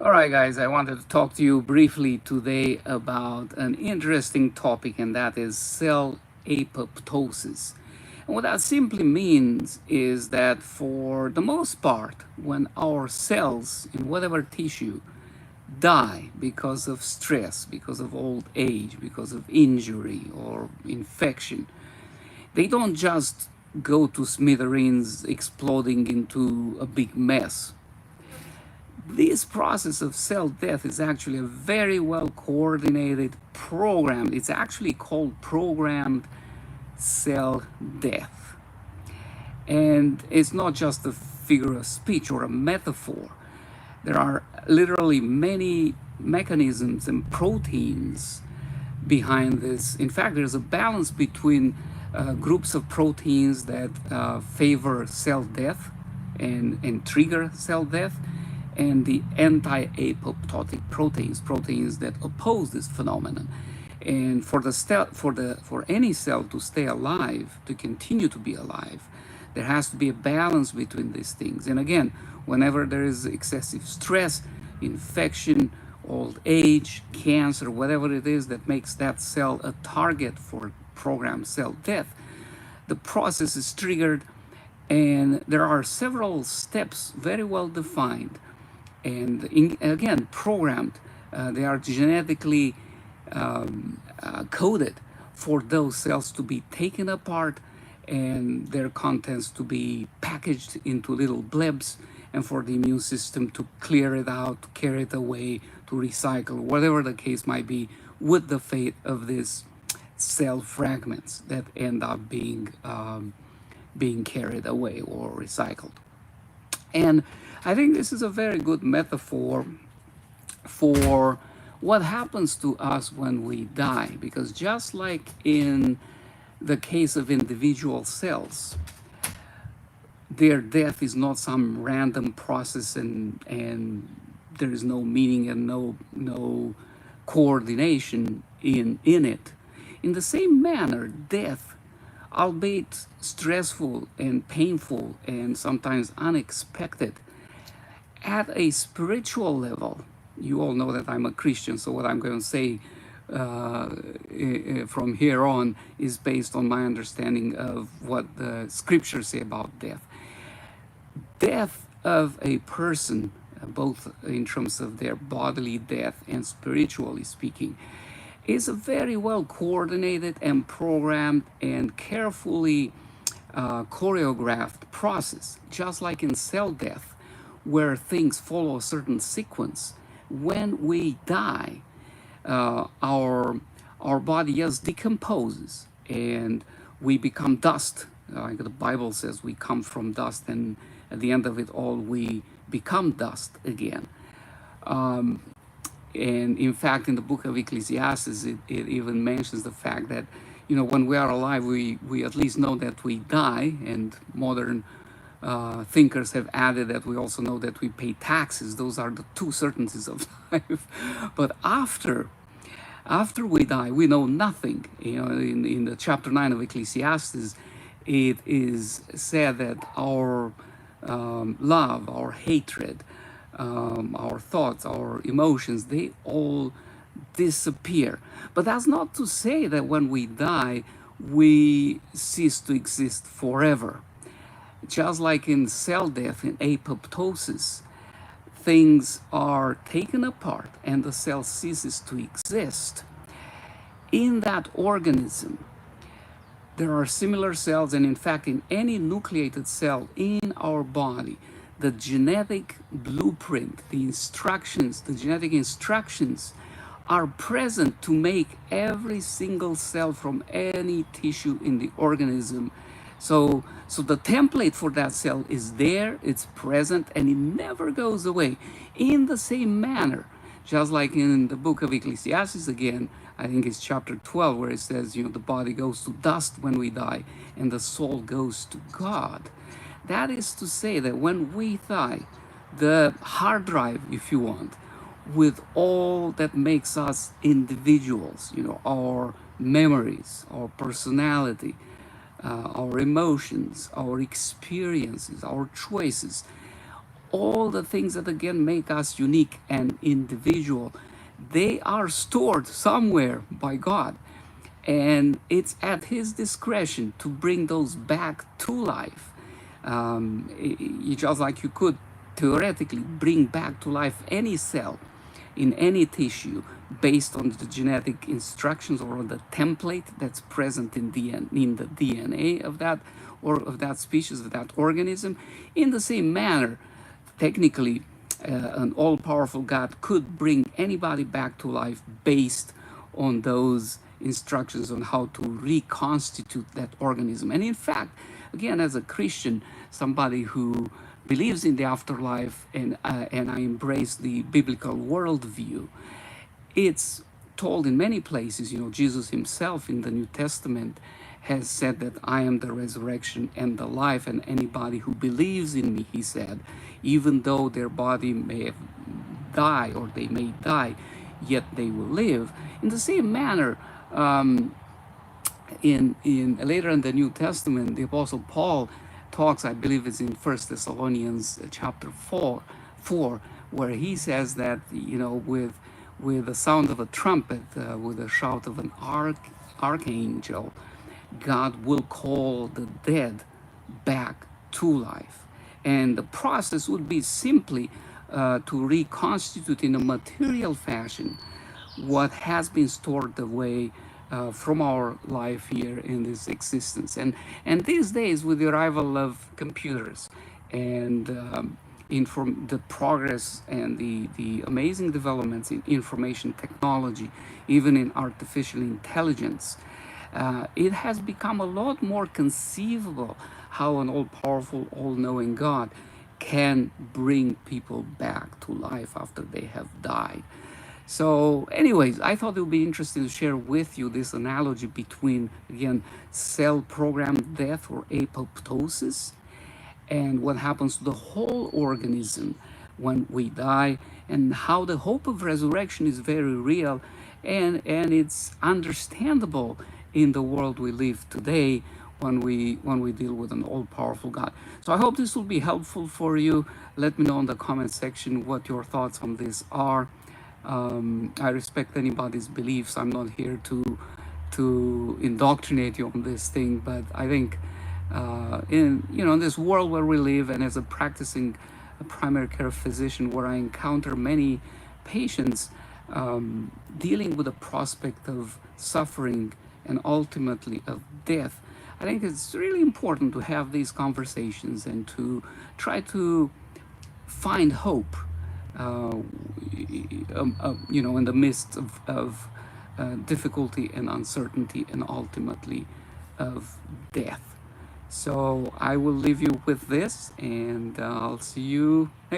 All right, guys, I wanted to talk to you briefly today about an interesting topic, and that is cell apoptosis. And what that simply means is that for the most part, when our cells in whatever tissue die because of stress, because of old age, because of injury or infection, they don't just go to smithereens, exploding into a big mess. This process of cell death is actually a very well coordinated program. It's actually called programmed cell death. And it's not just a figure of speech or a metaphor. There are literally many mechanisms and proteins behind this. In fact, there's a balance between groups of proteins that favor cell death and trigger cell death, and the anti-apoptotic proteins that oppose this phenomenon. And for any cell to stay alive, to continue to be alive, there has to be a balance between these things. And again, whenever there is excessive stress, infection, old age, cancer, whatever it is that makes that cell a target for programmed cell death, the process is triggered, and there are several steps very well defined and again programmed. They are genetically coded for those cells to be taken apart and their contents to be packaged into little blebs, and for the immune system to clear it out, to carry it away, to recycle, whatever the case might be, with the fate of these cell fragments that end up being carried away or recycled. And I think this is a very good metaphor for what happens to us when we die, because just like in the case of individual cells, their death is not some random process, and there is no meaning and no coordination in it. In the same manner, death, albeit stressful and painful and sometimes unexpected, at a spiritual level, you all know that I'm a Christian, so what I'm going to say from here on is based on my understanding of what the scriptures say about death. Death of a person, both in terms of their bodily death and spiritually speaking, is a very well coordinated and programmed and carefully choreographed process, just like in cell death, where things follow a certain sequence. When we die, our body just decomposes and we become dust. Like the Bible says, we come from dust, and at the end of it all, we become dust again. And in fact, in the book of Ecclesiastes, it even mentions the fact that, when we are alive, we at least know that we die, and modern thinkers have added that we also know that we pay taxes. Those are the two certainties of life. But after we die, we know nothing. In the chapter 9 of Ecclesiastes, it is said that our love, our hatred, our thoughts, our emotions, they all disappear. But that's not to say that when we die, we cease to exist forever. Just like in cell death, in apoptosis, things are taken apart and the cell ceases to exist. In that organism, there are similar cells, and in fact, in any nucleated cell in our body, the genetic blueprint, the genetic instructions are present to make every single cell from any tissue in the organism. So the template for that cell is there, it's present, and it never goes away. In the same manner, just like in the book of Ecclesiastes again, I think it's chapter 12, where it says, the body goes to dust when we die, and the soul goes to God. That is to say that when we die, the hard drive, if you want, with all that makes us individuals, our memories, our personality, our emotions, our experiences, our choices, all the things that again make us unique and individual, they are stored somewhere by God. And it's at His discretion to bring those back to life. Just like you could theoretically bring back to life any cell in any tissue based on the genetic instructions or the template that's present in the DNA of that, or of that species, of that organism. In the same manner, technically, an all-powerful God could bring anybody back to life based on those instructions on how to reconstitute that organism. And in fact, again, as a Christian, somebody who believes in the afterlife, and I embrace the biblical worldview, it's told in many places. Jesus himself in the New Testament has said that I am the resurrection and the life, and anybody who believes in me, he said, even though their body may die, or they may die, yet they will live. In the same manner, in later in the New Testament, the Apostle Paul talks, I believe it's in 1 Thessalonians chapter 4, where he says that, with the sound of a trumpet, with a shout of an archangel, God will call the dead back to life. And the process would be simply to reconstitute in a material fashion what has been stored away from our life here in this existence. And these days, with the arrival of computers and the progress and the amazing developments in information technology, even in artificial intelligence, it has become a lot more conceivable how an all-powerful, all-knowing God can bring people back to life after they have died. So anyways, I thought it would be interesting to share with you this analogy between, again, cell-programmed death or apoptosis and what happens to the whole organism when we die, and how the hope of resurrection is very real, and it's understandable in the world we live today when we deal with an all-powerful God. So I hope this will be helpful for you. Let me know in the comment section what your thoughts on this are. I respect anybody's beliefs. I'm not here to indoctrinate you on this thing, but I think in this world where we live, and as a practicing primary care physician, where I encounter many patients dealing with the prospect of suffering and ultimately of death, I think it's really important to have these conversations and to try to find hope, in the midst of difficulty and uncertainty, and ultimately of death. So I will leave you with this, and I'll see you next